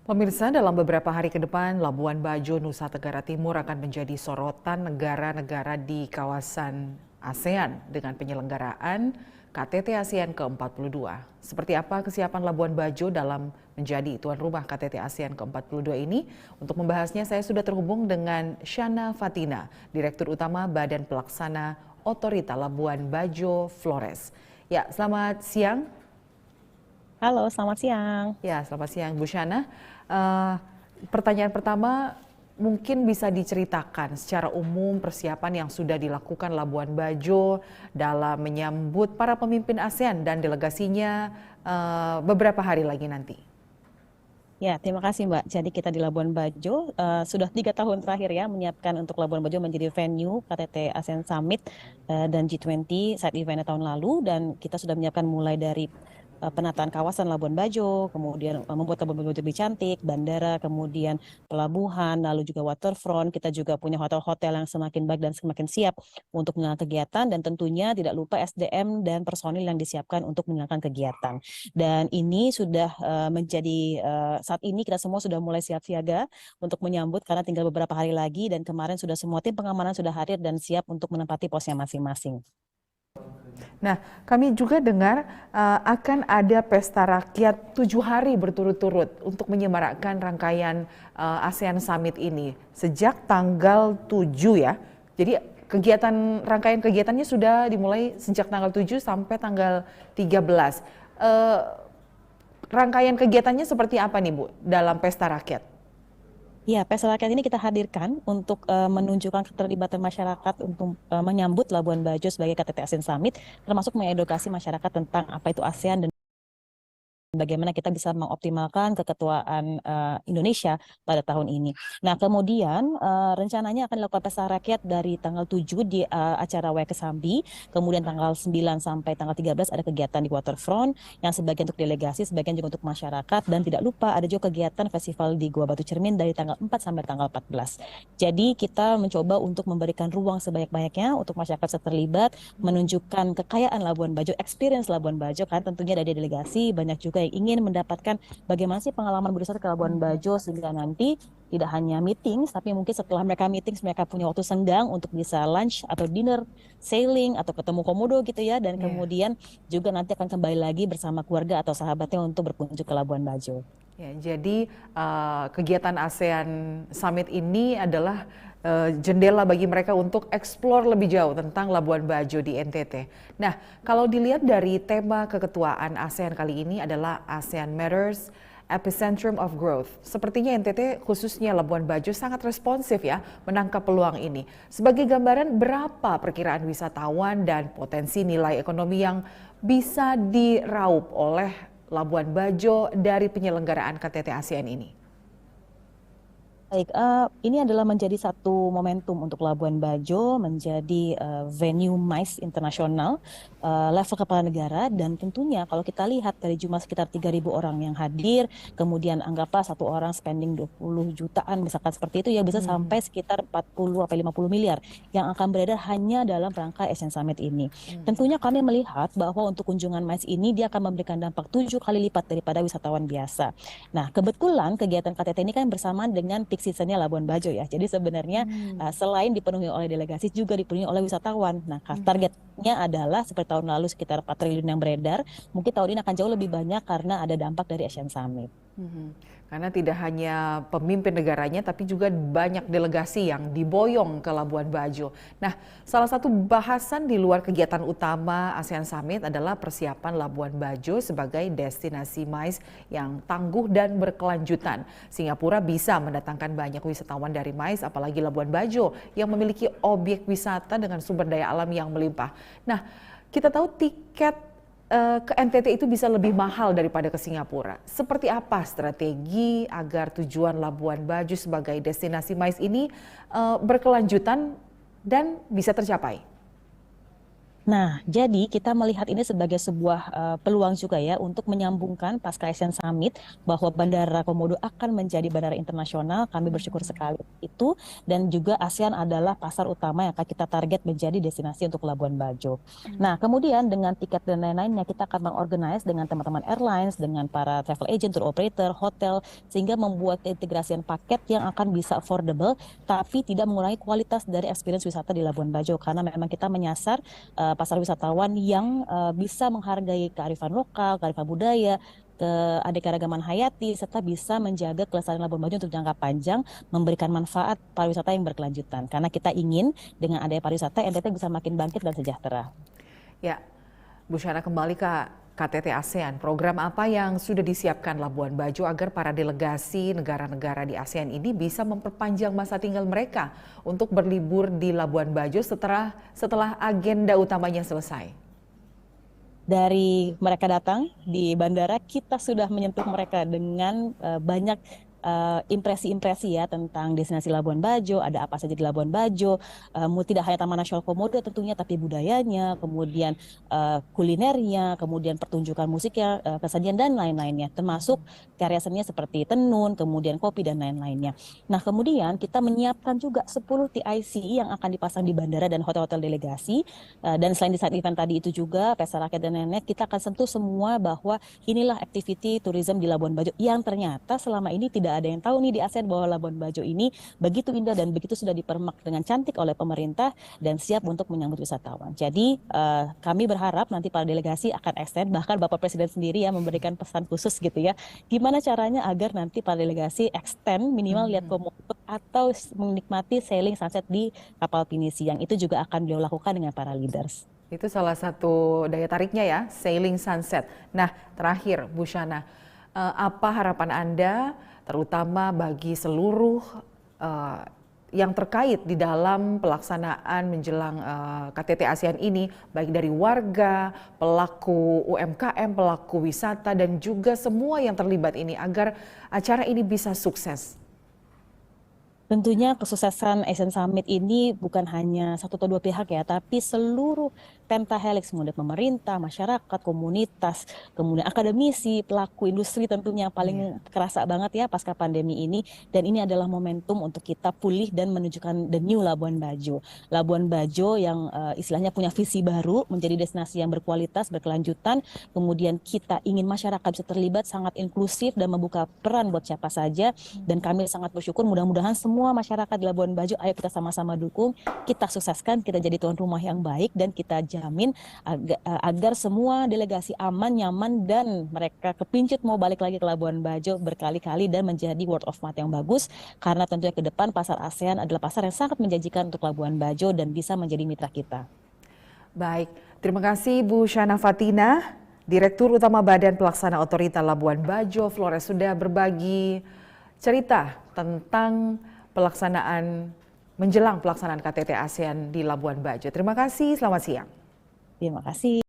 Pemirsa, dalam beberapa hari ke depan, Labuan Bajo, Nusa Tenggara Timur akan menjadi sorotan negara-negara di kawasan ASEAN dengan penyelenggaraan KTT ASEAN ke-42. Seperti apa kesiapan Labuan Bajo dalam menjadi tuan rumah KTT ASEAN ke-42 ini? Untuk membahasnya, saya sudah terhubung dengan Shana Fatina, Direktur Utama Badan Pelaksana Otorita Labuan Bajo Flores. Ya, selamat siang. Halo, selamat siang. Ya, selamat siang Bu Shana. Pertanyaan pertama, mungkin bisa diceritakan secara umum persiapan yang sudah dilakukan Labuan Bajo dalam menyambut para pemimpin ASEAN dan delegasinya beberapa hari lagi nanti. Ya, terima kasih Mbak. Jadi kita di Labuan Bajo sudah 3 tahun terakhir ya menyiapkan untuk Labuan Bajo menjadi venue KTT ASEAN Summit dan G20 side eventnya tahun lalu, dan kita sudah menyiapkan mulai dari penataan kawasan Labuan Bajo, kemudian membuat Labuan Bajo lebih cantik, bandara, kemudian pelabuhan, lalu juga waterfront. Kita juga punya hotel-hotel yang semakin baik dan semakin siap untuk menjalankan kegiatan, dan tentunya tidak lupa SDM dan personil yang disiapkan untuk menjalankan kegiatan. Dan ini sudah saat ini kita semua sudah mulai siap siaga untuk menyambut karena tinggal beberapa hari lagi, dan kemarin sudah semua tim pengamanan sudah hadir dan siap untuk menempati posnya masing-masing. Nah, kami juga dengar akan ada pesta rakyat 7 hari berturut-turut untuk menyemarakkan rangkaian ASEAN Summit ini sejak tanggal 7 ya. Jadi rangkaian kegiatannya sudah dimulai sejak tanggal 7 sampai tanggal 13. Rangkaian kegiatannya seperti apa nih Bu dalam pesta rakyat? Ya, pesta rakyat ini kita hadirkan untuk menunjukkan keterlibatan masyarakat untuk menyambut Labuan Bajo sebagai KTT ASEAN Summit, termasuk mengedukasi masyarakat tentang apa itu ASEAN dan bagaimana kita bisa mengoptimalkan keketuaan Indonesia pada tahun ini. Nah, kemudian rencananya akan dilakukan pesta rakyat dari tanggal 7 di acara Waikesambi, kemudian tanggal 9 sampai tanggal 13 ada kegiatan di waterfront yang sebagian untuk delegasi, sebagian juga untuk masyarakat, dan tidak lupa ada juga kegiatan festival di Gua Batu Cermin dari tanggal 4 sampai tanggal 14. Jadi kita mencoba untuk memberikan ruang sebanyak-banyaknya untuk masyarakat terlibat, menunjukkan kekayaan Labuan Bajo, experience Labuan Bajo, kan tentunya dari delegasi banyak juga yang ingin mendapatkan bagaimana sih pengalaman berwisata ke Labuan Bajo, sehingga nanti tidak hanya meeting, tapi mungkin setelah mereka meeting mereka punya waktu senggang untuk bisa lunch atau dinner, sailing atau ketemu komodo gitu ya, dan kemudian juga nanti akan kembali lagi bersama keluarga atau sahabatnya untuk berkunjung ke Labuan Bajo. Ya, jadi kegiatan ASEAN Summit ini adalah jendela bagi mereka untuk eksplor lebih jauh tentang Labuan Bajo di NTT. Nah, kalau dilihat dari tema keketuaan ASEAN kali ini adalah ASEAN Matters, Epicentrum of Growth. Sepertinya NTT khususnya Labuan Bajo sangat responsif ya menangkap peluang ini. Sebagai gambaran, berapa perkiraan wisatawan dan potensi nilai ekonomi yang bisa diraup oleh Labuan Bajo dari penyelenggaraan KTT ASEAN ini? Baik, ini adalah menjadi satu momentum untuk Labuan Bajo menjadi venue MICE internasional level kepala negara, dan tentunya kalau kita lihat dari jumlah sekitar 3.000 orang yang hadir, kemudian anggaplah satu orang spending 20 jutaan misalkan seperti itu ya, bisa sampai sekitar 40 sampai 50 miliar yang akan beredar hanya dalam rangka ASEAN Summit ini. Tentunya kami melihat bahwa untuk kunjungan MICE ini dia akan memberikan dampak 7 kali lipat daripada wisatawan biasa. Nah, kebetulan kegiatan KTT ini kan bersamaan dengan peak seasonnya Labuan Bajo ya. Jadi sebenarnya selain dipenuhi oleh delegasi juga dipenuhi oleh wisatawan. Nah, targetnya adalah seperti tahun lalu sekitar 4 triliun yang beredar. Mungkin tahun ini akan jauh lebih banyak karena ada dampak dari Asian Summit. Karena tidak hanya pemimpin negaranya, tapi juga banyak delegasi yang diboyong ke Labuan Bajo. Nah, salah satu bahasan di luar kegiatan utama ASEAN Summit adalah persiapan Labuan Bajo sebagai destinasi MICE yang tangguh dan berkelanjutan. Singapura bisa mendatangkan banyak wisatawan dari MICE, apalagi Labuan Bajo yang memiliki objek wisata dengan sumber daya alam yang melimpah. Nah, kita tahu tiket ke NTT itu bisa lebih mahal daripada ke Singapura. Seperti apa strategi agar tujuan Labuan Bajo sebagai destinasi MICE ini berkelanjutan dan bisa tercapai? Nah, jadi kita melihat ini sebagai sebuah peluang juga ya untuk menyambungkan pasca Asian Summit bahwa Bandara Komodo akan menjadi bandara internasional. Kami bersyukur sekali itu, dan juga ASEAN adalah pasar utama yang akan kita target menjadi destinasi untuk Labuan Bajo. Nah, kemudian dengan tiket dan lain-lainnya kita akan mengorganize dengan teman-teman airlines, dengan para travel agent, tour operator, hotel, sehingga membuat integrasian paket yang akan bisa affordable tapi tidak mengurangi kualitas dari experience wisata di Labuan Bajo, karena memang kita menyasar pasar wisatawan yang bisa menghargai kearifan lokal, kearifan budaya, keanekaragaman hayati, serta bisa menjaga kelestarian Labuan Bajo untuk jangka panjang, memberikan manfaat pariwisata yang berkelanjutan. Karena kita ingin dengan adanya pariwisata, NTT bisa makin bangkit dan sejahtera. Ya, Bu Syana, kembali ke KTT ASEAN. Program apa yang sudah disiapkan Labuan Bajo agar para delegasi negara-negara di ASEAN ini bisa memperpanjang masa tinggal mereka untuk berlibur di Labuan Bajo setelah agenda utamanya selesai? Dari mereka datang di bandara, kita sudah menyentuh mereka dengan banyak impresi-impresi ya tentang destinasi Labuan Bajo, ada apa saja di Labuan Bajo, tidak hanya Taman Nasional Komodo tentunya, tapi budayanya, kemudian kulinernya, kemudian pertunjukan musiknya, kesenian dan lain-lainnya, termasuk karya seninya seperti tenun, kemudian kopi dan lain-lainnya. Nah, kemudian kita menyiapkan juga 10 TIC yang akan dipasang di bandara dan hotel-hotel delegasi. Dan selain di saat event tadi itu juga, Pesta Rakyat dan lain-lain, kita akan sentuh semua bahwa inilah activity tourism di Labuan Bajo yang ternyata selama ini tidak ada yang tahu nih di ASEAN bahwa Labuan Bajo ini begitu indah dan begitu sudah dipermak dengan cantik oleh pemerintah dan siap untuk menyambut wisatawan. Jadi kami berharap nanti para delegasi akan extend, bahkan Bapak Presiden sendiri ya memberikan pesan khusus gitu ya. Gimana caranya agar nanti para delegasi extend minimal lihat komodo atau menikmati sailing sunset di kapal pinisi, yang itu juga akan beliau lakukan dengan para leaders. Itu salah satu daya tariknya ya, sailing sunset. Nah, terakhir Bu Syana, apa harapan Anda terutama bagi seluruh yang terkait di dalam pelaksanaan menjelang KTT ASEAN ini, baik dari warga, pelaku UMKM, pelaku wisata, dan juga semua yang terlibat ini agar acara ini bisa sukses? Tentunya kesuksesan Asian Summit ini bukan hanya satu atau dua pihak ya, tapi seluruh pentahelix, mulai pemerintah, masyarakat, komunitas, kemudian akademisi, pelaku industri tentunya yang paling kerasa banget ya pasca pandemi ini. Dan ini adalah momentum untuk kita pulih dan menunjukkan the new Labuan Bajo. Labuan Bajo yang istilahnya punya visi baru, menjadi destinasi yang berkualitas, berkelanjutan. Kemudian kita ingin masyarakat bisa terlibat, sangat inklusif dan membuka peran buat siapa saja. Dan kami sangat bersyukur, mudah-mudahan semua masyarakat di Labuan Bajo, ayo kita sama-sama dukung, kita sukseskan, kita jadi tuan rumah yang baik, dan kita jamin agar semua delegasi aman, nyaman, dan mereka kepincut mau balik lagi ke Labuan Bajo berkali-kali dan menjadi word of mouth yang bagus, karena tentunya ke depan pasar ASEAN adalah pasar yang sangat menjanjikan untuk Labuan Bajo dan bisa menjadi mitra kita. Baik, terima kasih Bu Syana Fatina, Direktur Utama Badan Pelaksana Otorita Labuan Bajo Flores, sudah berbagi cerita tentang menjelang pelaksanaan KTT ASEAN di Labuan Bajo. Terima kasih, selamat siang. Terima kasih.